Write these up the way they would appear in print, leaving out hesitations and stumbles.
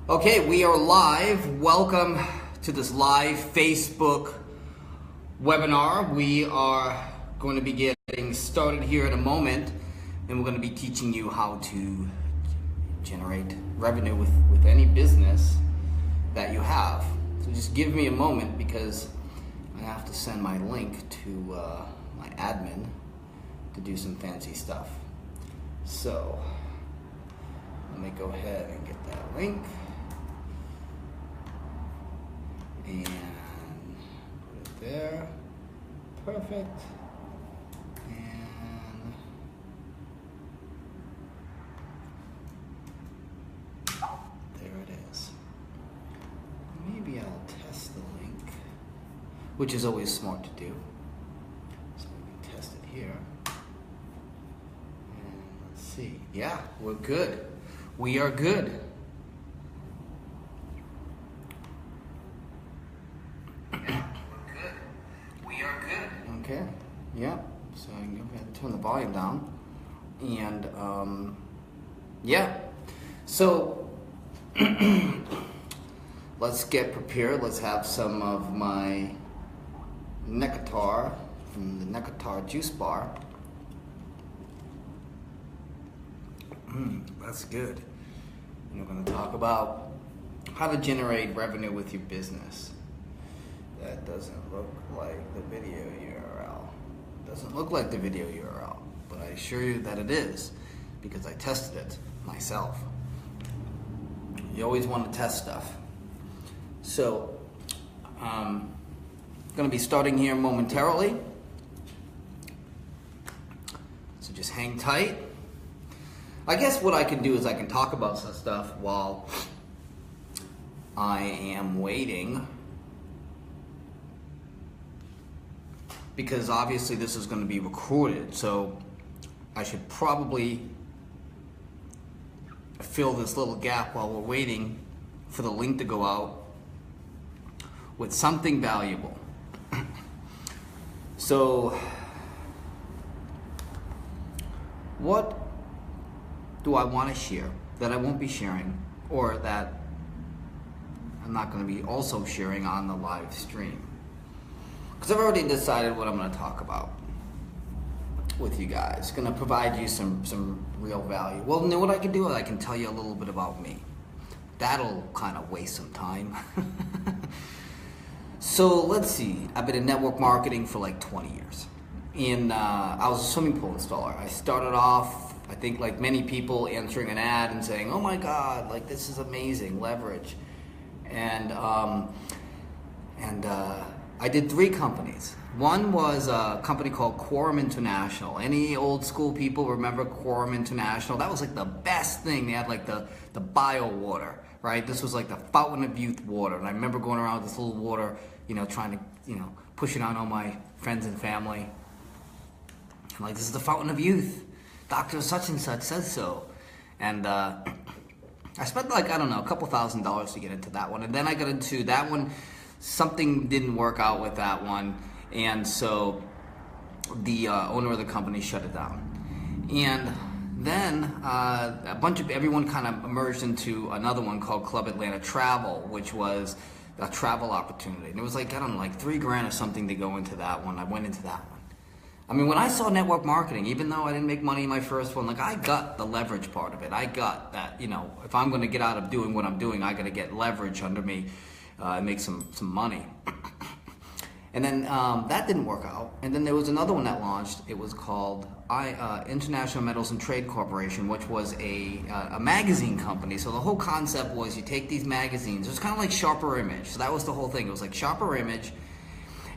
Okay, we are live. Welcome to this live Facebook webinar. We are going to be getting started here in a moment, and we're going to be teaching you how to generate revenue with any business that you have. So just give me a moment because I have to send my link to my admin to do some fancy stuff. So let me go ahead and get that link. And put it there. Perfect. And there it is. Maybe I'll test the link, which is always smart to do. So we can test it here. And let's see. Yeah, we're good. We are good. Okay, yeah, so I can go ahead and turn the volume down, and yeah, so let's get prepared. Let's have some of my Nectar from the Nectar juice bar. That's good. And we're going to talk about how to generate revenue with your business. That doesn't look like the video URL. Doesn't look like the video URL, but I assure you that it is because I tested it myself. You always want to test stuff. So, I'm going to be starting here momentarily. So just hang tight. I guess what I can do is I can talk about some stuff while I am waiting, because obviously this is going to be recorded, so I should probably fill this little gap while we're waiting for the link to go out with something valuable. So what do I want to share that I won't be sharing, or that I'm not going to be also sharing on the live stream? Because I've already decided what I'm going to talk about with you guys. It's going to provide you some real value. Well, you know what I can do? I can tell you a little bit about me. That'll kind of waste some time. So let's see. I've been in network marketing for like 20 years. And I was a swimming pool installer. I started off, I think like many people, answering an ad and saying, oh my God, like this is amazing, leverage. And I did 3 companies. One was a company called Quorum International. Any old school people remember Quorum International? That was like the best thing. They had like the bio water, right? This was like the fountain of youth water. And I remember going around with this little water, trying to, push it on all my friends and family. I'm like, this is the fountain of youth. Dr. Such and Such says so. And I spent like, I don't know, a couple $1,000s to get into that one. And then I got into that one. Something didn't work out with that one, and so the owner of the company shut it down. And then everyone kind of emerged into another one called Club Atlanta Travel, which was a travel opportunity. And it was like, I don't know, like $3,000 or something to go into that one. I went into that one. I mean, when I saw network marketing, even though I didn't make money in my first one, like I got the leverage part of it. I got that, if I'm going to get out of doing what I'm doing, I got to get leverage under me. And make some money. And then that didn't work out. And then there was another one that launched. It was called International Metals and Trade Corporation, which was a magazine company. So the whole concept was you take these magazines. It was kind of like Sharper Image. So that was the whole thing. It was like Sharper Image.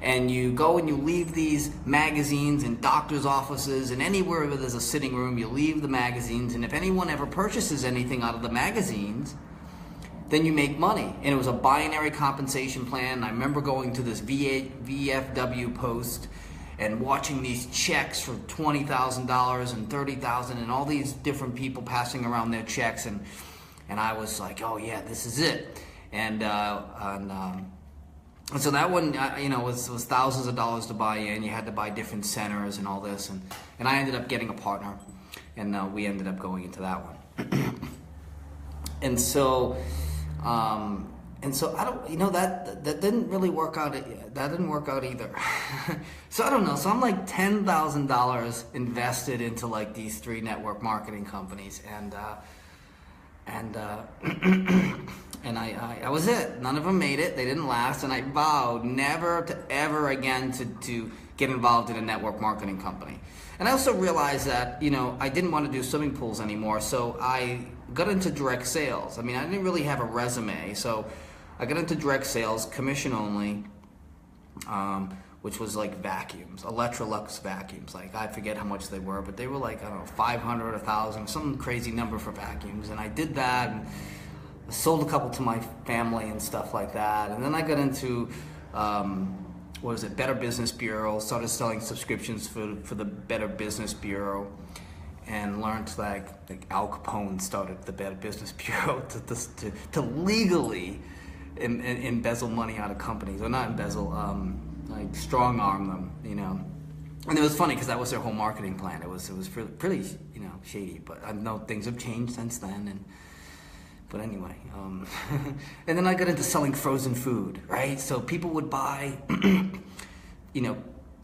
And you go and you leave these magazines in doctor's offices and anywhere where there's a sitting room, you leave the magazines. And if anyone ever purchases anything out of the magazines, then you make money. And it was a binary compensation plan. I remember going to this VFW post and watching these checks for $20,000 and $30,000 and all these different people passing around their checks, and I was like, oh yeah, this is it. And so that one, was thousands of dollars to buy in. You had to buy different centers and all this, and I ended up getting a partner, and we ended up going into that one. And so And so I don't, that didn't really work out. That didn't work out either. So I don't know. So I'm like $10,000 invested into like these 3 network marketing companies, and I was it. None of them made it. They didn't last, and I vowed never to ever again to get involved in a network marketing company. And I also realized that I didn't want to do swimming pools anymore, so I got into direct sales. I mean, I didn't really have a resume, so I got into direct sales, commission only, which was like vacuums, Electrolux vacuums. Like, I forget how much they were, but they were like, I don't know, 500, 1,000, some crazy number for vacuums. And I did that, and I sold a couple to my family and stuff like that. And then I got into, Better Business Bureau, started selling subscriptions for the Better Business Bureau, and learned like Al Capone started the Better Business Bureau to legally embezzle money out of companies, or not embezzle, like strong arm them, And it was funny because that was their whole marketing plan. It was pretty shady. But I know things have changed since then. But anyway, and then I got into selling frozen food, right? So people would buy,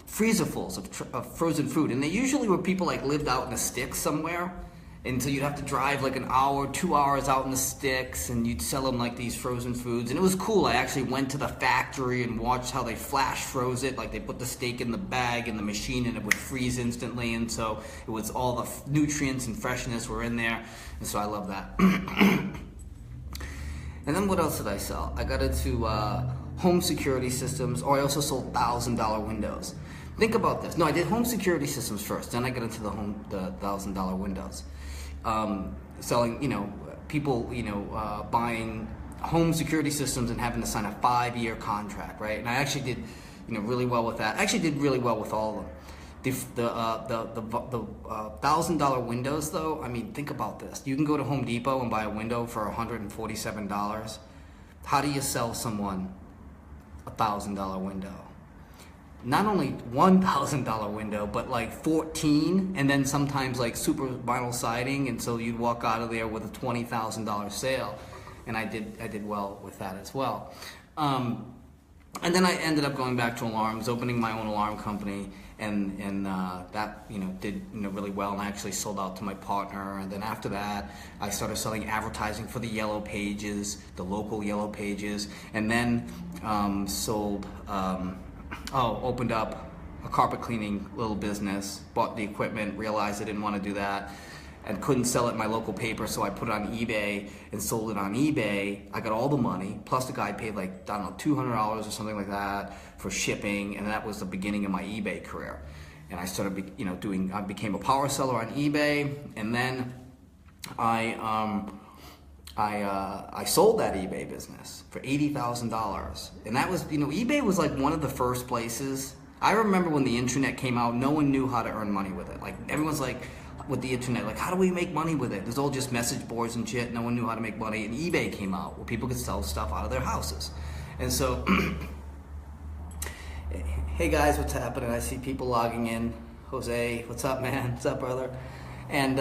freezerfuls of frozen food, and they usually were people like lived out in the sticks somewhere. And so you'd have to drive like an hour, 2 hours out in the sticks, and you'd sell them like these frozen foods. And it was cool. I actually went to the factory and watched how they flash froze it. Like, they put the steak in the bag in the machine, and it would freeze instantly. And so it was all the nutrients and freshness were in there. And so I love that. And then what else did I sell? I got into home security systems, or I also sold $1,000 windows. Think about this. No, I did home security systems first. Then I got into the $1,000 windows. Selling, people, buying home security systems and having to sign a 5-year contract, right? And I actually did, really well with that. I actually did really well with all of them. The $1,000 windows, though, I mean, think about this. You can go to Home Depot and buy a window for $147. How do you sell someone a $1,000 window? Not only $1,000 window, but like 14, and then sometimes like super vinyl siding, and so you'd walk out of there with a $20,000 sale, and I did well with that as well. And then I ended up going back to alarms, opening my own alarm company, and that did really well, and I actually sold out to my partner. And then after that, I started selling advertising for the Yellow Pages, the local Yellow Pages, and then opened up a carpet cleaning little business, bought the equipment, realized I didn't want to do that, and couldn't sell it in my local paper, so I put it on eBay and sold it on eBay. I got all the money, plus the guy paid like, I don't know, $200 or something like that for shipping, and that was the beginning of my eBay career. And I started, I became a power seller on eBay, and then I sold that eBay business for $80,000, and that was, eBay was like one of the first places. I remember when the internet came out, no one knew how to earn money with it. Like, everyone's like, with the internet, like, how do we make money with it? There's all just message boards and shit. No one knew how to make money, and eBay came out where people could sell stuff out of their houses. And so, hey guys, what's happening? I see people logging in. Jose, what's up, man? What's up, brother? And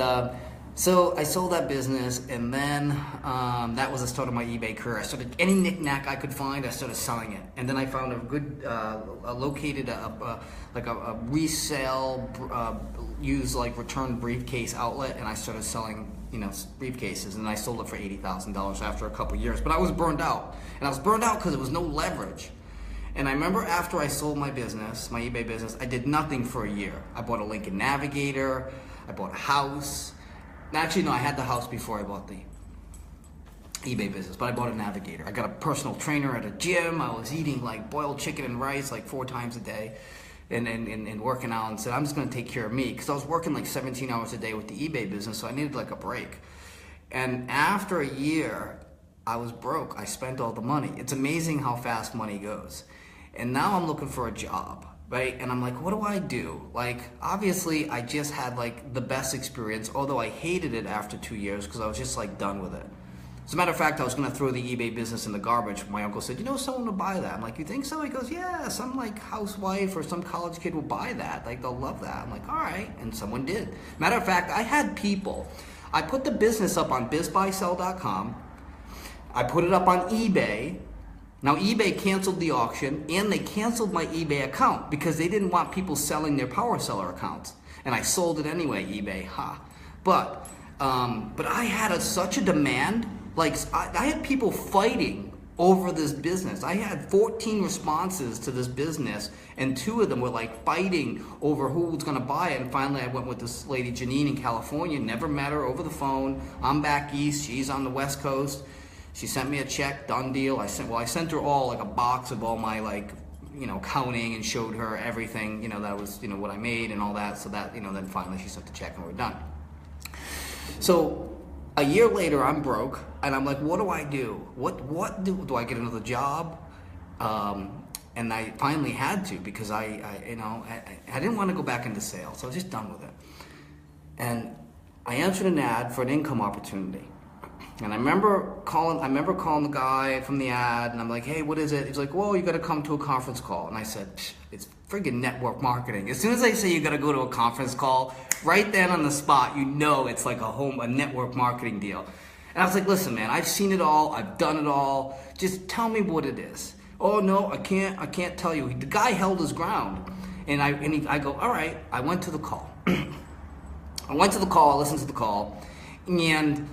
so I sold that business, and then that was the start of my eBay career. I started, any knick-knack I could find, I started selling it. And then I found a good, located a resale, used like return briefcase outlet, and I started selling, briefcases, and I sold it for $80,000 after a couple years. But I was burned out, and I was burned out because there was no leverage. And I remember after I sold my business, my eBay business, I did nothing for a year. I bought a Lincoln Navigator, I bought a house. Actually, no, I had the house before I bought the eBay business, but I bought a Navigator. I got a personal trainer at a gym. I was eating like boiled chicken and rice like 4 times a day, and working out, and said, I'm just going to take care of me, because I was working like 17 hours a day with the eBay business, so I needed like a break. And after a year, I was broke. I spent all the money. It's amazing how fast money goes. And now I'm looking for a job, right? And I'm like, what do I do? Like, obviously, I just had like the best experience, although I hated it after 2 years because I was just like done with it. As a matter of fact, I was going to throw the eBay business in the garbage. My uncle said, someone will buy that. I'm like, you think so? He goes, yeah, some like housewife or some college kid will buy that. Like, they'll love that. I'm like, all right. And someone did. Matter of fact, I had people. I put the business up on bizbuysell.com. I put it up on eBay. Now eBay canceled the auction and they canceled my eBay account because they didn't want people selling their Power Seller accounts. And I sold it anyway, eBay, ha. But I had such a demand. Like I had people fighting over this business. I had 14 responses to this business, and 2 of them were like fighting over who was gonna buy it. And finally I went with this lady, Janine, in California. Never met her, over the phone. I'm back east, she's on the West Coast. She sent me a check, done deal. I sent her all like a box of all my counting, and showed her everything, that was, what I made and all that. So that, then finally she sent the check and we're done. So a year later, I'm broke, and I'm like, what do I do? What do I get another job? And I finally had to, because I didn't want to go back into sales. So I was just done with it. And I answered an ad for an income opportunity. And I remember calling the guy from the ad, and I'm like, hey, what is it? He's like, well, you got to come to a conference call. And I said, it's friggin' network marketing. As soon as I say you got to go to a conference call, right then on the spot, it's like a network marketing deal. And I was like, listen, man, I've seen it all. I've done it all. Just tell me what it is. Oh, no, I can't tell you. The guy held his ground. And I go, all right. I went to the call. I listened to the call, and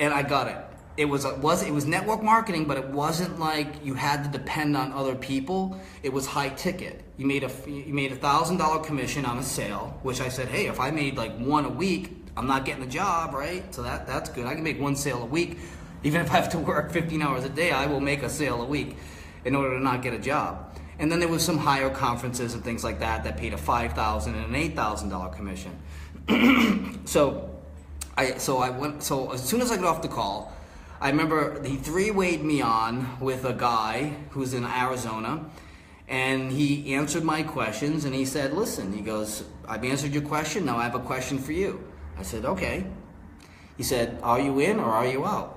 I got it. It was network marketing, but it wasn't like you had to depend on other people. It was high ticket. You made a $1,000 commission on a sale, which I said, hey, if I made like 1 a week, I'm not getting the job, right? So that's good. I can make 1 sale a week. Even if I have to work 15 hours a day, I will make a sale a week in order to not get a job. And then there was some higher conferences and things like that paid a $5,000 and an $8,000 commission. So as soon as I got off the call, I remember he 3-wayed me on with a guy who's in Arizona, and he answered my questions, and he said, listen, he goes, I've answered your question, now I have a question for you. I said, okay. He said, are you in or are you out?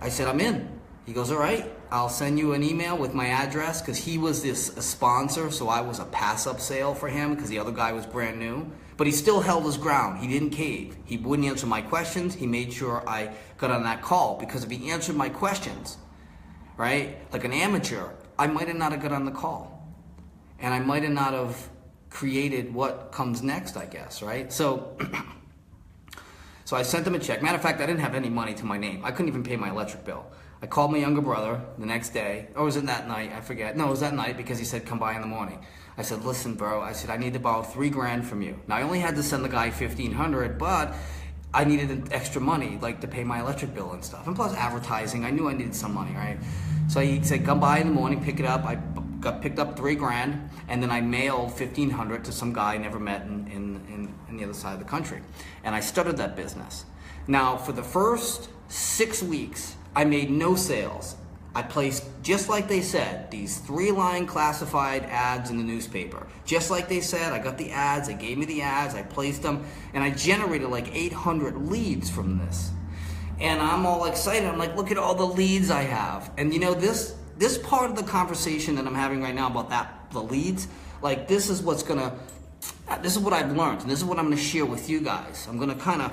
I said, I'm in. He goes, all right, I'll send you an email with my address, because he was a sponsor, so I was a pass-up sale for him because the other guy was brand new. But he still held his ground. He didn't cave. He wouldn't answer my questions. He made sure I got on that call, because if he answered my questions, right, like an amateur, I might have not have got on the call. And I might have not have created what comes next, I guess, right? So I sent him a check. Matter of fact, I didn't have any money to my name. I couldn't even pay my electric bill. I called my younger brother the next day, or was it that night? I forget. No, it was that night, because he said, come by in the morning. I said, listen, bro, I said, I need to borrow $3,000 from you. Now, I only had to send the guy $1,500, but I needed extra money, like to pay my electric bill and stuff. And plus advertising, I knew I needed some money, right? So he said, come by in the morning, pick it up. I picked up $3,000, and then I mailed $1,500 to some guy I never met in the other side of the country. And I started that business. Now, for the first 6 weeks, I made no sales. I placed, just like they said, these 3-line classified ads in the newspaper. Just like they said, I got the ads, they gave me the ads, I placed them, and I generated like 800 leads from this. And I'm all excited. I'm like, look at all the leads I have. And this part of the conversation that I'm having right now about the leads, like this is what I've learned, and this is what I'm gonna share with you guys. I'm gonna kind of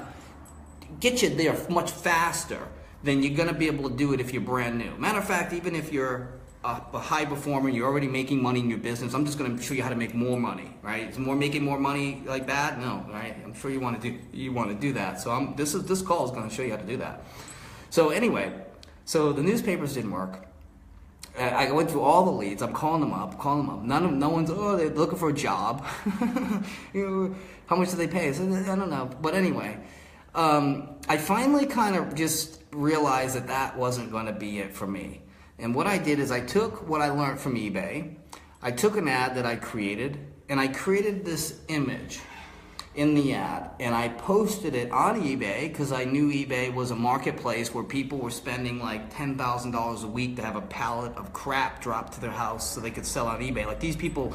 get you there much faster than you're gonna be able to do it if you're brand new. Matter of fact, even if you're a high performer, you're already making money in your business, I'm just gonna show you how to make more money, right? Is making more money like bad? No, right? I'm sure you want to do that. So this call is gonna show you how to do that. So anyway, so the newspapers didn't work. I went through all the leads. I'm calling them up. No one's, they're looking for a job. How much do they pay? I said, I don't know. But anyway, I finally kind of just realized that wasn't going to be it for me. And what I did is I took what I learned from eBay, I took an ad that I created, and I created this image in the ad, and I posted it on eBay because I knew eBay was a marketplace where people were spending like $10,000 a week to have a pallet of crap dropped to their house so they could sell on eBay. Like these people,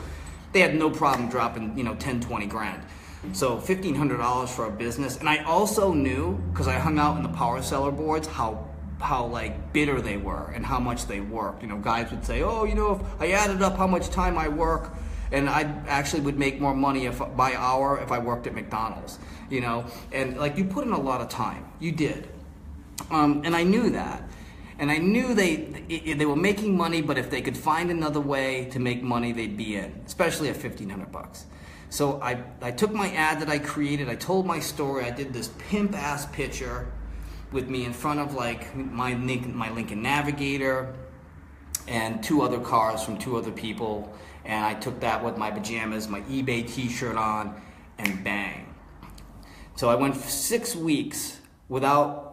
they had no problem dropping, 10, 20 grand. So $1,500 for a business. And I also knew, because I hung out in the Power Seller boards, how like bitter they were and how much they worked. Guys would say, if I added up how much time I work, and I actually would make more money by hour if I worked at McDonald's, and like you put in a lot of time. You did. And I knew that. And I knew they were making money, but if they could find another way to make money, they'd be in, especially at $1,500. So I took my ad that I created, I told my story, I did this pimp-ass picture with me in front of like my Lincoln Navigator and 2 other cars from 2 other people, and I took that with my pajamas, my eBay t-shirt on, and bang. So I went 6 weeks without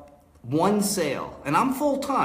one sale, and I'm full-time.